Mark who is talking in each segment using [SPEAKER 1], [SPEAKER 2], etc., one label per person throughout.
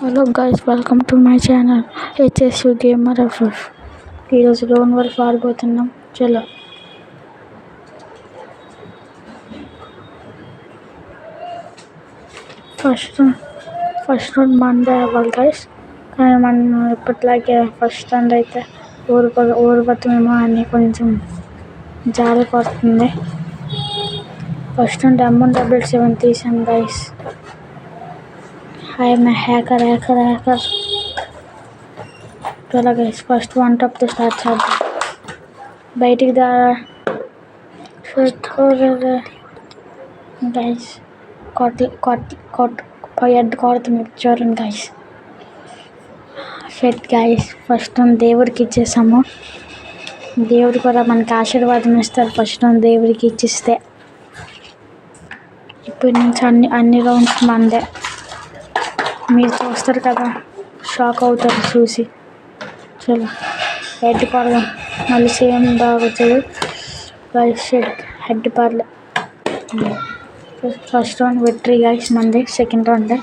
[SPEAKER 1] Hello guys, welcome to my channel HSU gamer FF. ఈరోజు lone wolf ఆడిపోతున్నాం. చలో first round మందే అవ్వాలి గైస్. కానీ మనం ఎప్పటిలాగే ఫస్ట్ రౌండ్ అయితే ఓడిపోతామేమో అని కొంచెం జాలి పడుతుంది. ఫస్ట్ రౌండ్ M177 తీసాం గైస్. I'm hacker. చలో గైస్, ఫస్ట్ వన్ టాప్తో స్టార్ట్ చేద్దాం. బయటికి గైస్ హెడ్ కొడతాం చూడండి గైస్. షెట్ గైస్, ఫస్ట్ రౌండ్ దేవుడికి ఇచ్చేసాము. దేవుడు కూడా మనకి ఆశీర్వాదం ఇస్తారు ఫస్ట్ రౌండ్ దేవుడికి ఇచ్చిస్తే. ఇప్పటి నుంచి అన్ని రౌండ్స్ మందే. మీరు చూస్తారు కదా, షాక్ అవుతారు చూసి. చలో హెడ్ పడదాం. మళ్ళీ సేమ్ బాగా వచ్చేది గైస్. హెడ్ పడలే. ఫస్ట్ రౌండ్ విక్టరీ గైస్ మంది. సెకండ్ రౌండ్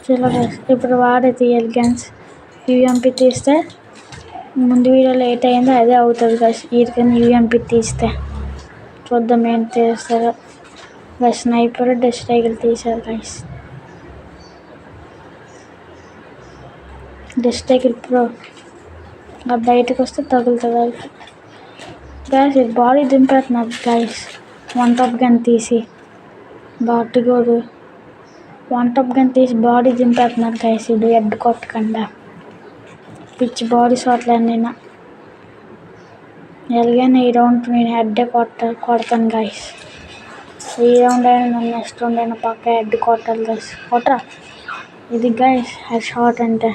[SPEAKER 1] చలో గైస్, ఇప్పుడు వాడే తీయాలి గన్స్. UMP తీస్తే ముందు వీడియో లేట్ అయిందో అదే అవుతుంది గైస్. వీటికన్నా UMP తీస్తే చూద్దాం ఏం తీస్తారో గైస్. స్నైపర్ డస్ట్ రైకిల్ తీసారు గైస్. డస్ట్ రైకిల్ ప్రో బయటకు వస్తే తగులుతుంది గైస్. ఇది బాడీ దింపేస్తున్నారు గైస్. వన్ టాప్ గన్ తీసి బాటుగోడు వన్ టాప్ గన్ తీసి బాడీ దింపేస్తున్నారు గైస్. ఇది హెడ్ కొట్టకుండా పిచ్చి బాడీ షాట్లు అన్నైనా. ఎలాగైనా ఈ రౌండ్ నేను హెడ్డే కొడతాను గైస్. ఈ రౌండ్ అయినా నెక్స్ట్ రౌండ్ అయినా పక్క హెడ్ కొట్టాలి గైస్. కొట్టరా ఇది గైస్. హెడ్ షాట్ అంటే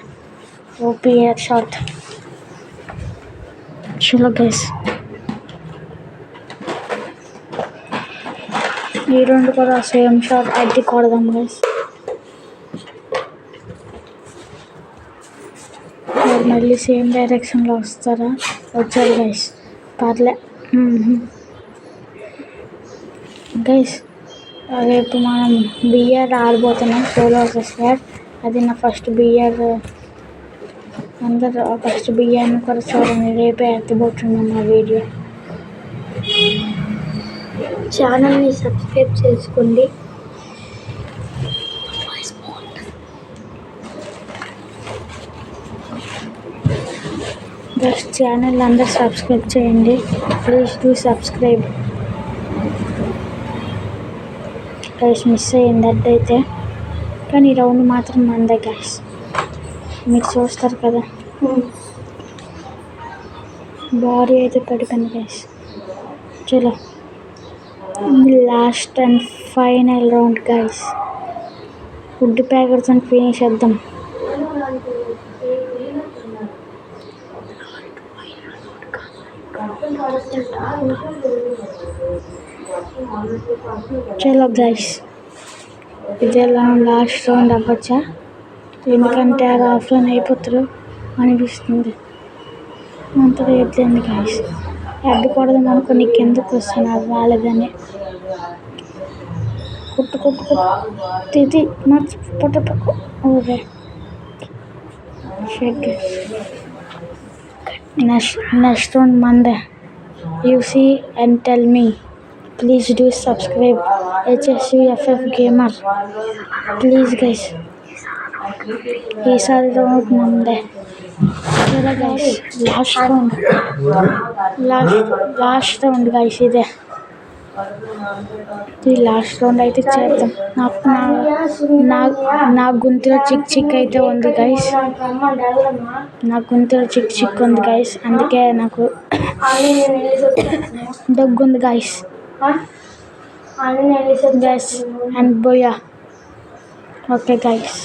[SPEAKER 1] ఓపీ హెడ్ షాట్. చలో గైస్, ఈ రౌండ్ కూడా సేమ్ షాట్ హెడ్ కొడదాం గైస్. మళ్ళీ సేమ్ డైరెక్షన్లో వస్తారా? వచ్చారు గైస్. పర్లే గైస్. రేపు మనం BR ఆడిపోతున్నాం సోలో స్క్వాడ్. అది నా ఫస్ట్ BR. అందరూ ఫస్ట్ BRని కూడా చూడండి. రేపే ఎత్తబోతున్నాం ఆ వీడియో. ఛానల్ని సబ్స్క్రైబ్ చేసుకోండి. జస్ట్ ఛానల్ అందరూ సబ్స్క్రైబ్ చేయండి. Please do subscribe guys. Miss అయ్యింది అడ్డైతే, కానీ ఈ రౌండ్ మాత్రం మందే గైస్. మీరు చూస్తారు కదా, బాడీ అయితే పడిపోయింది గైస్. చలో last and final round guys. Food packets అని ఫినిష్ చేద్దాం. చలో గైస్, ఇదే లాస్ట్ రౌండ్ అవ్వచ్చా? ఎందుకంటే అది ఆఫ్లైన్ అయిపోతారు అనిపిస్తుంది. అంతగా ఎట్లేదు గైస్. హెడ్ కొడదాం అనుకుని కిందకు వస్తాను, అది రాలేదని. కొట్టు తిది ఓకే. షెడ్ నెక్స్ట్ రౌండ్ మందే. You see and tell me. Please do subscribe HSUFF Gamer. Please guys. ఈసారి రౌండ్ మందే. చలో గైస్, లాస్ట్ రౌండ్ గైస్. ఇదే ఈ లాస్ట్ రౌండ్ అయితే చేద్దాం. నా గొంతులో చిక్ అయితే ఉంది గైస్. నా గొంతులో చిక్ ఉంది గైస్. అందుకే నాకు దగ్గుంది guys. And booyah. Okay guys.